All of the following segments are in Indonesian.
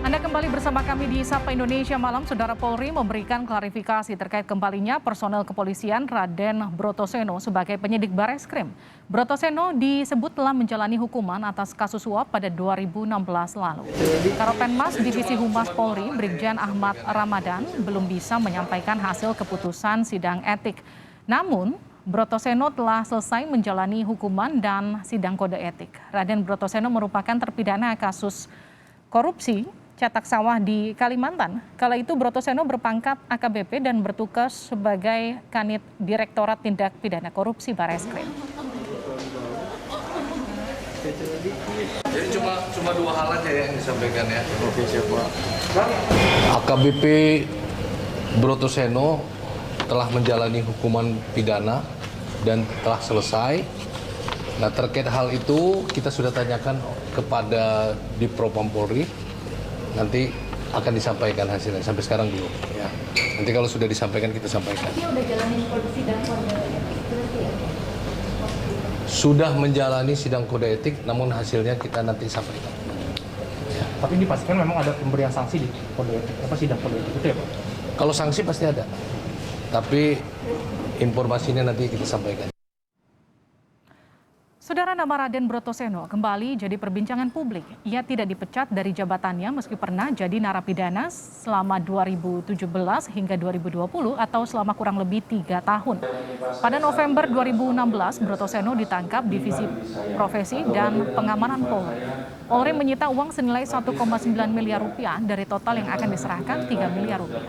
Anda kembali bersama kami di Sapa Indonesia Malam. Saudara Polri memberikan klarifikasi terkait kembalinya personel kepolisian Raden Brotoseno sebagai penyidik Bareskrim. Brotoseno disebut telah menjalani hukuman atas kasus suap pada 2016 lalu. Karopenmas Divisi Humas Polri, Brigjen Ahmad Ramadan, belum bisa menyampaikan hasil keputusan sidang etik. Namun, Brotoseno telah selesai menjalani hukuman dan sidang kode etik. Raden Brotoseno merupakan terpidana kasus korupsi cetak sawah di Kalimantan. Kala itu Brotoseno berpangkat AKBP dan bertugas sebagai Kanit Direktorat Tindak Pidana Korupsi Bareskrim. Jadi cuma dua hal aja yang disampaikan ya. Oke, siapa? AKBP Brotoseno telah menjalani hukuman pidana dan telah selesai. Nah, terkait hal itu kita sudah tanyakan kepada Divpropam Polri. Nanti akan disampaikan hasilnya. Sampai sekarang belum. Ya. Nanti kalau sudah disampaikan kita sampaikan. Sudah menjalani sidang kode etik, namun hasilnya kita nanti sampaikan. Ya. Tapi dipastikan memang ada pemberian sanksi di kode etik, sidang kode etik itu ya Pak? Kalau sanksi pasti ada. Tapi informasinya nanti kita sampaikan. Saudara, nama Raden Brotoseno kembali jadi perbincangan publik. Ia tidak dipecat dari jabatannya meski pernah jadi narapidana selama 2017 hingga 2020 atau selama kurang lebih 3 tahun. Pada November 2016, Brotoseno ditangkap Divisi Profesi dan Pengamanan Polri. Polri menyita uang senilai 1,9 miliar rupiah dari total yang akan diserahkan 3 miliar rupiah.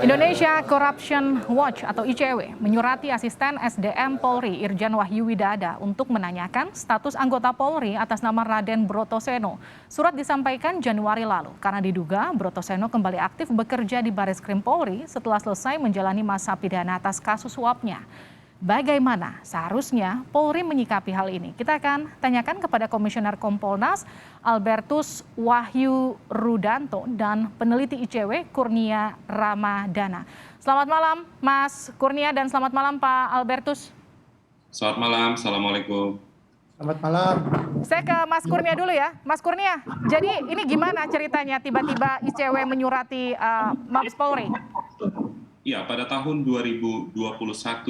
Indonesia Corruption Watch atau ICW menyurati asisten SDM Polri Irjen Wahyu Widada untuk menanyakan status anggota Polri atas nama Raden Brotoseno. Surat disampaikan Januari lalu karena diduga Brotoseno kembali aktif bekerja di Bareskrim Polri setelah selesai menjalani masa pidana atas kasus suapnya. Bagaimana seharusnya Polri menyikapi hal ini? Kita akan tanyakan kepada Komisioner Kompolnas Albertus Wahyu Rudanto dan peneliti ICW Kurnia Ramadana. Selamat malam Mas Kurnia dan selamat malam Pak Albertus. Selamat malam, Assalamualaikum. Selamat malam. Saya ke Mas Kurnia dulu ya. Mas Kurnia, jadi ini gimana ceritanya tiba-tiba ICW menyurati Mabes Polri? Ya, pada tahun 2021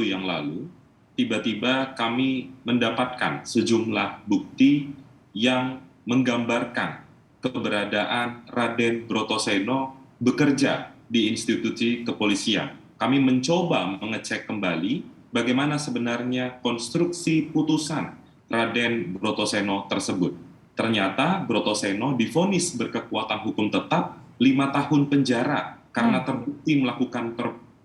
yang lalu, tiba-tiba kami mendapatkan sejumlah bukti yang menggambarkan keberadaan Raden Brotoseno bekerja di institusi kepolisian. Kami mencoba mengecek kembali bagaimana sebenarnya konstruksi putusan Raden Brotoseno tersebut. Ternyata Brotoseno divonis berkekuatan hukum tetap 5 tahun penjara karena terbukti melakukan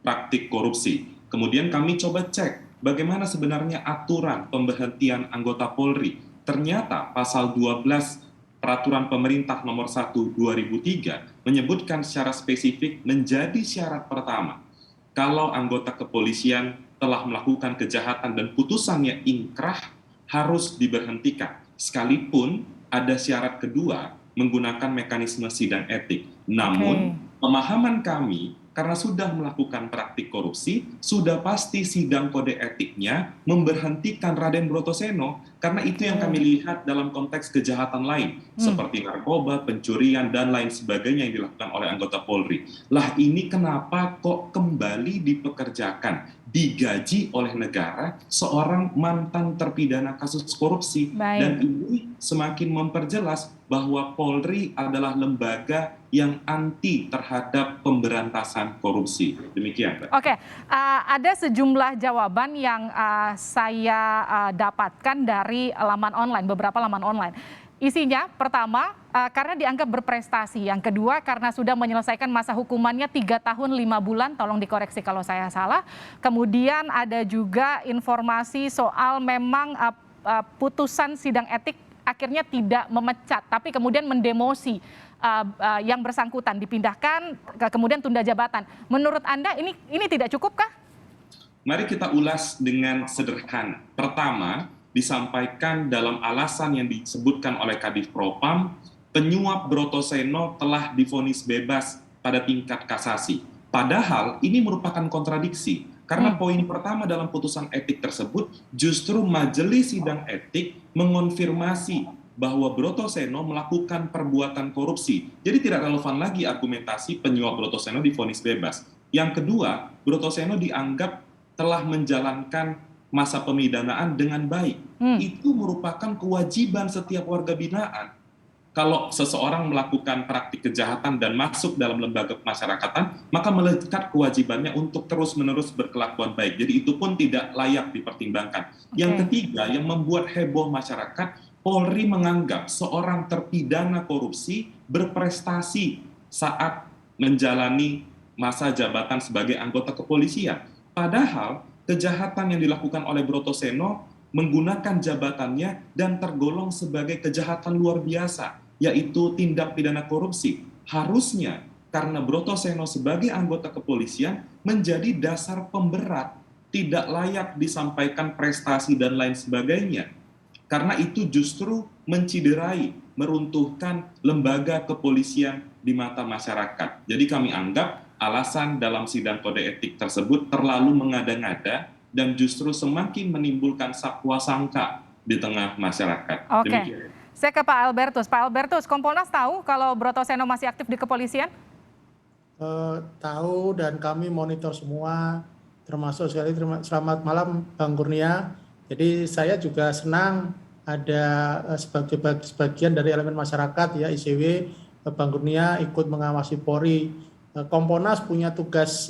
praktik korupsi. Kemudian kami coba cek bagaimana sebenarnya aturan pemberhentian anggota Polri. Ternyata pasal 12 Peraturan Pemerintah Nomor 1 2003 menyebutkan secara spesifik menjadi syarat pertama kalau anggota kepolisian telah melakukan kejahatan dan putusannya inkrah harus diberhentikan. Sekalipun ada syarat kedua menggunakan mekanisme sidang etik. Namun pemahaman kami karena sudah melakukan praktik korupsi, sudah pasti sidang kode etiknya memberhentikan Raden Brotoseno karena itu yang kami lihat dalam konteks kejahatan lain seperti narkoba, pencurian, dan lain sebagainya yang dilakukan oleh anggota Polri. Lah ini kenapa kok kembali dipekerjakan, digaji oleh negara seorang mantan terpidana kasus korupsi? Dan ini semakin memperjelas bahwa Polri adalah lembaga yang anti terhadap pemberantasan korupsi. Demikian, Pak. Oke, ada sejumlah jawaban yang saya dapatkan dari laman online, beberapa laman online. Isinya, pertama, karena dianggap berprestasi. Yang kedua, karena sudah menyelesaikan masa hukumannya 3 tahun 5 bulan, tolong dikoreksi kalau saya salah. Kemudian ada juga informasi soal memang putusan sidang etik akhirnya tidak memecat, tapi kemudian mendemosi yang bersangkutan, dipindahkan, kemudian tunda jabatan. Menurut Anda ini tidak cukupkah? Mari kita ulas dengan sederhana. Pertama, disampaikan dalam alasan yang disebutkan oleh Kadif Propam, penyuap Brotoseno telah divonis bebas pada tingkat kasasi. Padahal ini merupakan kontradiksi. Karena poin pertama dalam putusan etik tersebut justru majelis sidang etik mengonfirmasi bahwa Brotoseno melakukan perbuatan korupsi. Jadi tidak relevan lagi argumentasi penyuap Brotoseno divonis bebas. Yang kedua, Brotoseno dianggap telah menjalankan masa pemidanaan dengan baik. Itu merupakan kewajiban setiap warga binaan. Kalau seseorang melakukan praktik kejahatan dan masuk dalam lembaga pemasyarakatan, maka melekat kewajibannya untuk terus-menerus berkelakuan baik. Jadi itu pun tidak layak dipertimbangkan. Yang ketiga, yang membuat heboh masyarakat, Polri menganggap seorang terpidana korupsi berprestasi saat menjalani masa jabatan sebagai anggota kepolisian. Padahal kejahatan yang dilakukan oleh Brotoseno menggunakan jabatannya dan tergolong sebagai kejahatan luar biasa, yaitu tindak pidana korupsi. Harusnya karena Brotoseno sebagai anggota kepolisian menjadi dasar pemberat, tidak layak disampaikan prestasi dan lain sebagainya. Karena itu justru menciderai, meruntuhkan lembaga kepolisian di mata masyarakat. Jadi kami anggap alasan dalam sidang kode etik tersebut terlalu mengada-ngada dan justru semakin menimbulkan sakwa sangka di tengah masyarakat. Oke. Demikian. Saya ke Pak Albertus. Pak Albertus, Kompolnas tahu kalau Brotoseno masih aktif di kepolisian? Tahu dan kami monitor semua, termasuk sekali selamat malam Bang Kurnia. Jadi saya juga senang ada sebagian dari elemen masyarakat ya ICW, Bang Kurnia ikut mengawasi Polri. Kompolnas punya tugas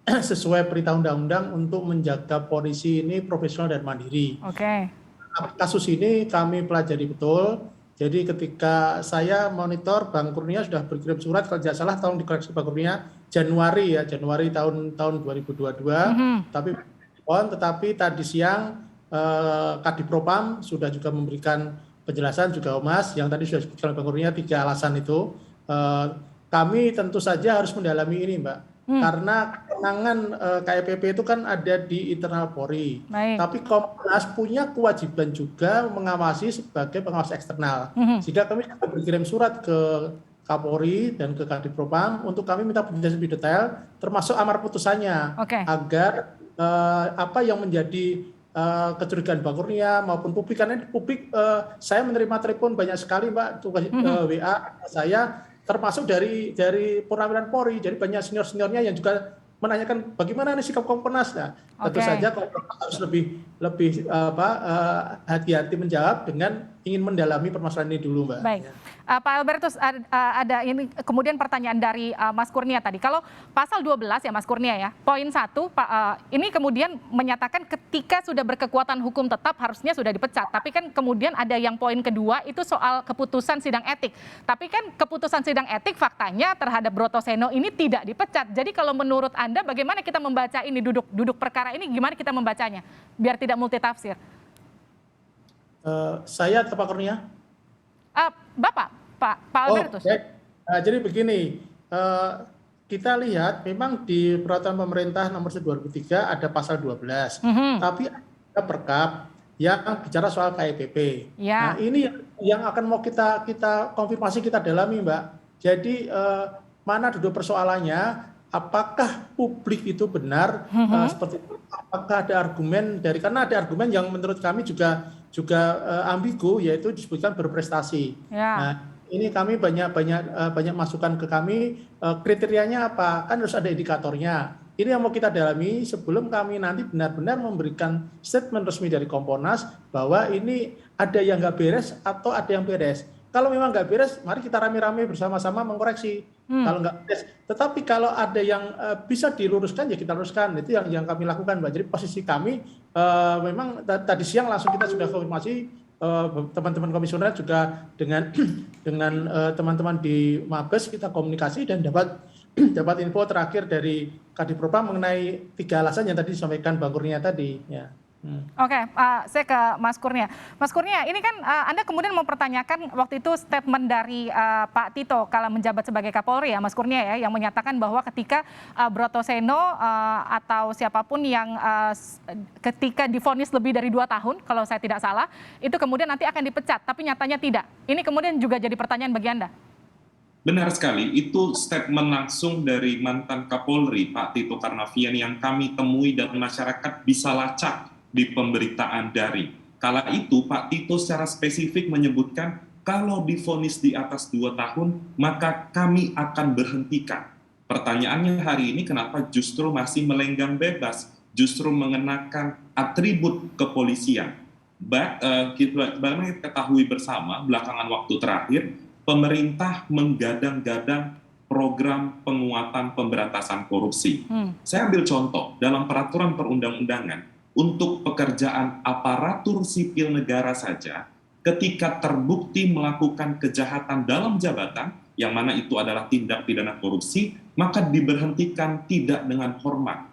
sesuai perintah undang-undang untuk menjaga polisi ini profesional dan mandiri. Oke. Kasus ini kami pelajari betul. Jadi ketika saya monitor, Bang Kurnia sudah berkirim surat kalau tidak salah tahun dikoreksi Bang Kurnia Januari tahun 2022. Tetapi tadi siang Kadipropam sudah juga memberikan penjelasan juga Mas yang tadi sudah disebutkan Bang Kurnia 3 alasan itu. Kami tentu saja harus mendalami ini, Mbak. Karena kewenangan KPP itu kan ada di internal Polri. Tapi Kompolnas punya kewajiban juga mengawasi sebagai pengawas eksternal. Sehingga kami berkirim surat ke Kapolri dan ke Kadipropam untuk kami minta penjelasan lebih detail, termasuk amar putusannya, agar apa yang menjadi kecurigaan Bang Kurnia maupun publik, karena di publik saya menerima telepon banyak sekali Mbak, WA saya, termasuk dari perwakilan Polri, jadi banyak senior-seniornya yang juga menanyakan bagaimana nih sikap Kompolnas. Nah, tentu saja Kompolnas harus lebih hati-hati menjawab dengan ingin mendalami permasalahan ini dulu, Mbak. Baik, Pak Albertus, ada ini kemudian pertanyaan dari Mas Kurnia tadi. Kalau pasal 12 ya Mas Kurnia ya, poin 1 ini kemudian menyatakan ketika sudah berkekuatan hukum tetap harusnya sudah dipecat. Tapi kan kemudian ada yang poin kedua itu soal keputusan sidang etik. Tapi kan keputusan sidang etik faktanya terhadap Brotoseno ini tidak dipecat. Jadi kalau menurut Anda bagaimana kita membaca ini, duduk perkara ini gimana kita membacanya biar tidak multitafsir? Saya atau Pak Kurnia? Bapak, Pak Albertus. Jadi begini, kita lihat memang di peraturan pemerintah nomor 2003 ada pasal 12, tapi ada perkap yang bicara soal KIPP. Nah ini yang akan mau kita konfirmasi, kita dalami Mbak. Jadi mana duduk persoalannya, apakah publik itu benar seperti itu, apakah ada argumen karena ada argumen yang menurut kami juga ambigu, yaitu disebutkan berprestasi. Nah, ini kami banyak masukan ke kami, kriterianya apa? Kan harus ada indikatornya. Ini yang mau kita dalami sebelum kami nanti benar-benar memberikan statement resmi dari Kompolnas bahwa ini ada yang nggak beres atau ada yang beres. Kalau memang nggak beres, mari kita rame-rame bersama-sama mengkoreksi. Kalau nggak beres, tetapi kalau ada yang bisa diluruskan ya kita luruskan. Itu yang kami lakukan, Mbak. Jadi posisi kami memang tadi siang langsung kita sudah konfirmasi, teman-teman komisioner juga dengan teman-teman di Mabes kita komunikasi dan dapat info terakhir dari Kadipropam mengenai 3 alasan yang tadi disampaikan Bang Kurnia tadi. Ya. Oke, saya ke Mas Kurnia. Mas Kurnia, ini kan Anda kemudian mempertanyakan waktu itu statement dari Pak Tito kala menjabat sebagai Kapolri ya, Mas Kurnia ya, yang menyatakan bahwa ketika Brotoseno atau siapapun yang ketika divonis lebih dari 2 tahun, kalau saya tidak salah, itu kemudian nanti akan dipecat, tapi nyatanya tidak. Ini kemudian juga jadi pertanyaan bagi Anda. Benar sekali, itu statement langsung dari mantan Kapolri, Pak Tito Karnavian, yang kami temui dan masyarakat bisa lacak di pemberitaan daring. Kala itu Pak Tito secara spesifik menyebutkan kalau divonis di atas 2 tahun, maka kami akan berhentikan. Pertanyaannya hari ini kenapa justru masih melenggang bebas, justru mengenakan atribut kepolisian. Kita ketahui bersama belakangan waktu terakhir, pemerintah menggadang-gadang program penguatan pemberantasan korupsi. Saya ambil contoh, dalam peraturan perundang-undangan, untuk pekerjaan aparatur sipil negara saja, ketika terbukti melakukan kejahatan dalam jabatan, yang mana itu adalah tindak pidana korupsi, maka diberhentikan tidak dengan hormat.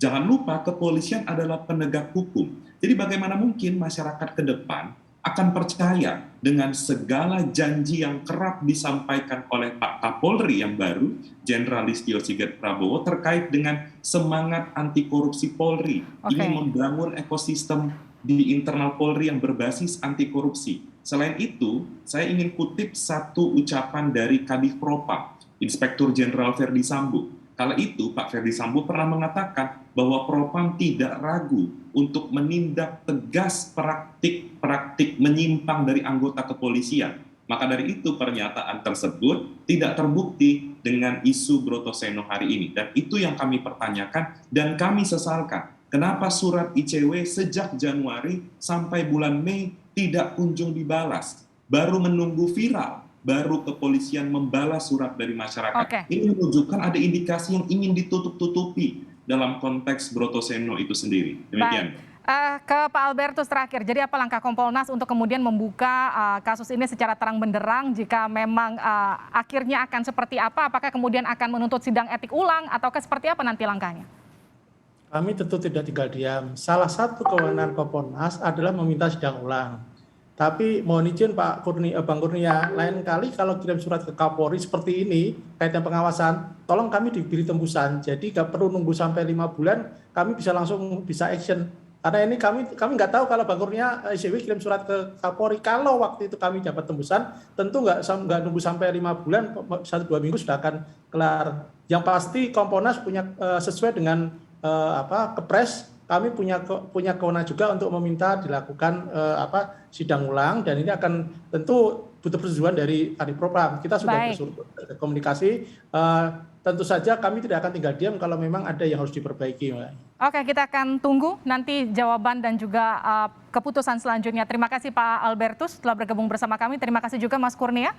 Jangan lupa kepolisian adalah penegak hukum. Jadi bagaimana mungkin masyarakat ke depan akan percaya dengan segala janji yang kerap disampaikan oleh Pak Kapolri yang baru, Jenderal Listio Sigit Prabowo, terkait dengan semangat anti korupsi Polri. Ini membangun ekosistem di internal Polri yang berbasis anti korupsi. Selain itu, saya ingin kutip satu ucapan dari Kadif Propam, Inspektur Jenderal Verdi Sambo. Kala itu Pak Verdi Sambo pernah mengatakan bahwa Propam tidak ragu untuk menindak tegas praktik-praktik menyimpang dari anggota kepolisian. Maka dari itu pernyataan tersebut tidak terbukti dengan isu Brotoseno hari ini. Dan itu yang kami pertanyakan dan kami sesalkan. Kenapa surat ICW sejak Januari sampai bulan Mei tidak kunjung dibalas? Baru menunggu viral, baru kepolisian membalas surat dari masyarakat. Ini menunjukkan ada indikasi yang ingin ditutup-tutupi dalam konteks Brotoseno itu sendiri. Demikian. Ke Pak Albertus terakhir, jadi apa langkah Kompolnas untuk kemudian membuka kasus ini secara terang benderang jika memang akhirnya akan seperti apa? Apakah kemudian akan menuntut sidang etik ulang ataukah seperti apa nanti langkahnya? Kami tentu tidak tinggal diam. Salah satu kewenangan Kompolnas adalah meminta sidang ulang. Tapi mohon izin Bang Kurnia, lain kali kalau kirim surat ke Kapolri seperti ini, kaitan pengawasan, tolong kami diberi tembusan. Jadi nggak perlu nunggu sampai 5 bulan, kami bisa langsung bisa action. Karena ini kami nggak tahu kalau Bang Kurnia ICW kirim surat ke Kapolri. Kalau waktu itu kami dapat tembusan, tentu nggak nunggu sampai 5 bulan, 1-2 minggu sudah akan kelar. Yang pasti Kompolnas punya sesuai dengan Kepres, kami punya kewenangan juga untuk meminta dilakukan sidang ulang, dan ini akan tentu butuh persetujuan dari Kadif Propam. Kita sudah berkomunikasi. Tentu saja kami tidak akan tinggal diam kalau memang ada yang harus diperbaiki. Oke, kita akan tunggu nanti jawaban dan juga keputusan selanjutnya. Terima kasih Pak Albertus telah bergabung bersama kami. Terima kasih juga Mas Kurnia.